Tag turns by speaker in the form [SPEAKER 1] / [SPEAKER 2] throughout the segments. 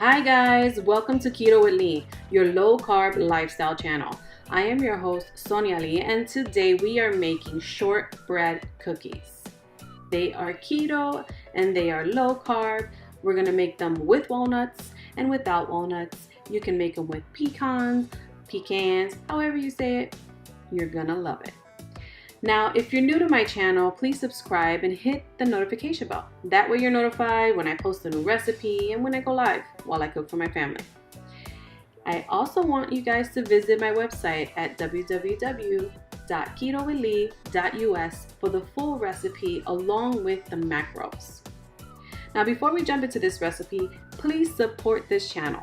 [SPEAKER 1] Hi guys, welcome to Keto with Lee, your low carb lifestyle channel. I am your host Sonia Lee, and today we are making shortbread cookies. They are keto and they are low carb. We're gonna make them with walnuts and without walnuts. You can make them with pecans, however you say it. You're gonna love it. Now, if you're new to my channel, please subscribe and hit the notification bell. That way you're notified when I post a new recipe and when I go live while I cook for my family. I also want you guys to visit my website at www.ketowithlee.us for the full recipe along with the macros. Now, before we jump into this recipe, please support this channel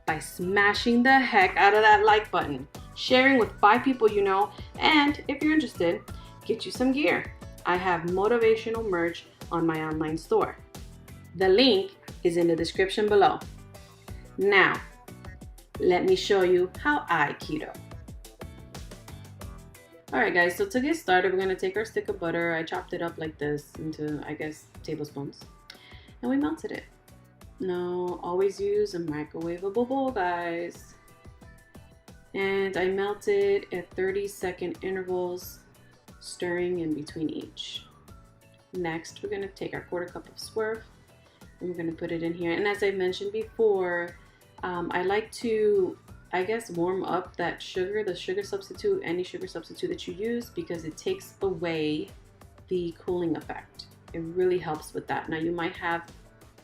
[SPEAKER 1] by smashing the heck out of that like button, sharing with 5 people you know, and if you're interested, get you some gear. I have motivational merch on my online store. The link is in the description below. Now, let me show you how I keto. Alright guys, so to get started, we're going to take our stick of butter. I chopped it up like this into, tablespoons. And we melted it. Now, always use a microwavable bowl, guys. And I melted at 30-second intervals, stirring in between each. Next, we're going to take our 1/4 cup of Swerve and we're going to put it in here. And as I mentioned before, I like to, warm up that sugar, the sugar substitute, any sugar substitute that you use, because it takes away the cooling effect. It really helps with that. Now, you might have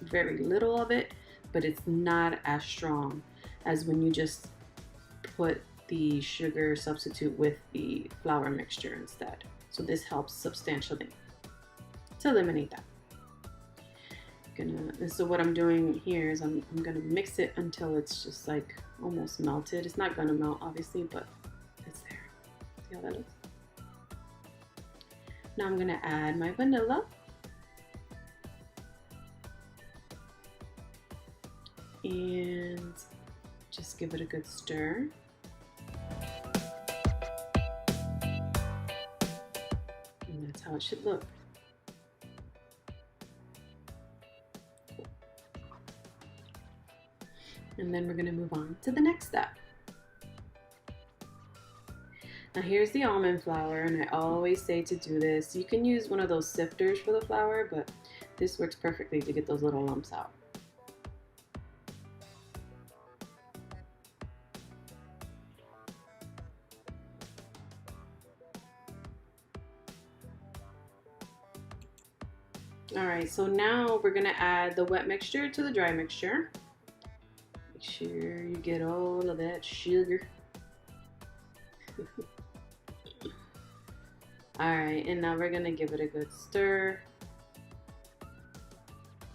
[SPEAKER 1] very little of it, but it's not as strong as when you just put the sugar substitute with the flour mixture instead. So this helps substantially to eliminate that. So what I'm doing here is I'm gonna mix it until it's just like almost melted. It's not gonna melt obviously, but it's there. See how that looks? Now I'm gonna add my vanilla. And just give it a good stir. And that's how it should look. Cool. And then we're going to move on to the next step. Now here's the almond flour, and I always say to do this. You can use one of those sifters for the flour, but this works perfectly to get those little lumps out. Alright, so now we're going to add the wet mixture to the dry mixture. Make sure you get all of that sugar. Alright, and now we're going to give it a good stir.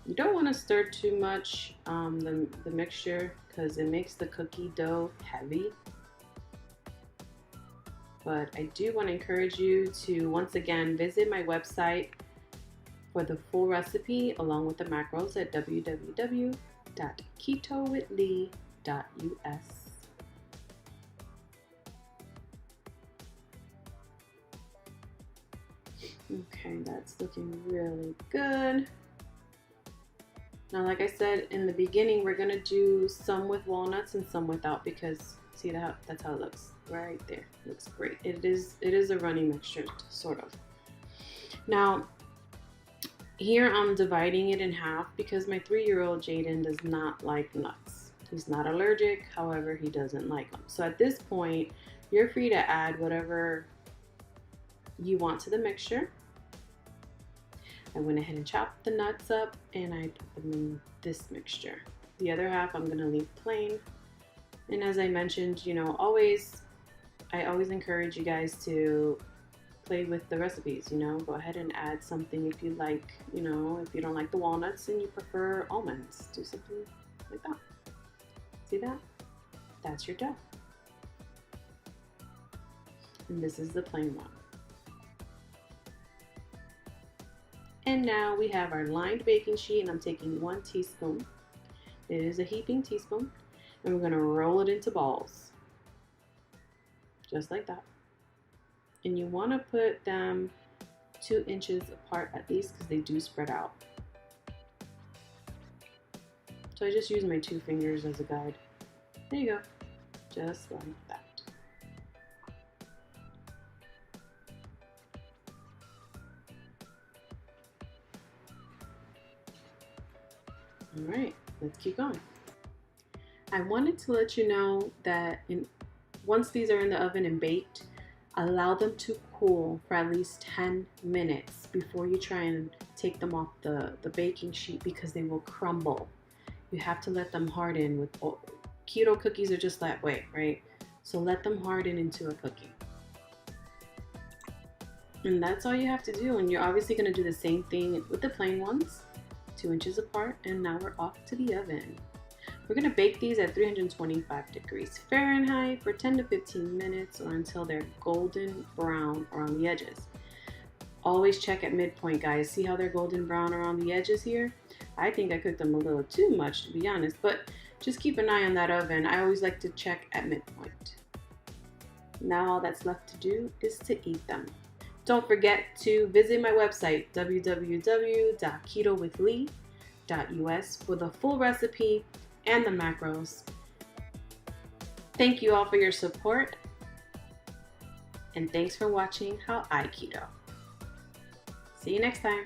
[SPEAKER 1] You don't want to stir too much the mixture, because it makes the cookie dough heavy. But I do want to encourage you to once again visit my website for the full recipe along with the macros at www.ketowithlee.us. Okay, that's looking really good. Now, like I said in the beginning, we're gonna do some with walnuts and some without, because see that that's how it looks right there. Looks great. It is a runny mixture, sort of. Now, here I'm dividing it in half because my 3-year-old Jaden does not like nuts. He's not allergic, however, he doesn't like them. So at this point, you're free to add whatever you want to the mixture. I went ahead and chopped the nuts up and I put them in this mixture. The other half I'm gonna leave plain. And as I mentioned, I always encourage you guys to play with the recipes, go ahead and add something if you like, if you don't like the walnuts and you prefer almonds, do something like that. See that? That's your dough. And this is the plain one. And now we have our lined baking sheet, and I'm taking 1 teaspoon. It is a heaping teaspoon, and we're going to roll it into balls. Just like that. And you want to put them 2 inches apart at least, because they do spread out. So I just use my 2 fingers as a guide. There you go. Just like that. All right, let's keep going. I wanted to let you know that once these are in the oven and baked, allow them to cool for at least 10 minutes before you try and take them off the baking sheet, because they will crumble. You have to let them harden. With keto cookies are just that way, right? So let them harden into a cookie. And that's all you have to do. And you're obviously going to do the same thing with the plain ones, 2 inches apart. And now we're off to the oven. We're going to bake these at 325 degrees Fahrenheit for 10 to 15 minutes, or until they're golden brown around the edges. Always check at midpoint, guys. See how they're golden brown around the edges here? I think I cooked them a little too much, to be honest, but just keep an eye on that oven. I always like to check at midpoint. Now all that's left to do is to eat them. Don't forget to visit my website, www.ketowithlee.us, for the full recipe and the macros. Thank you all for your support, and thanks for watching How I Keto. See you next time.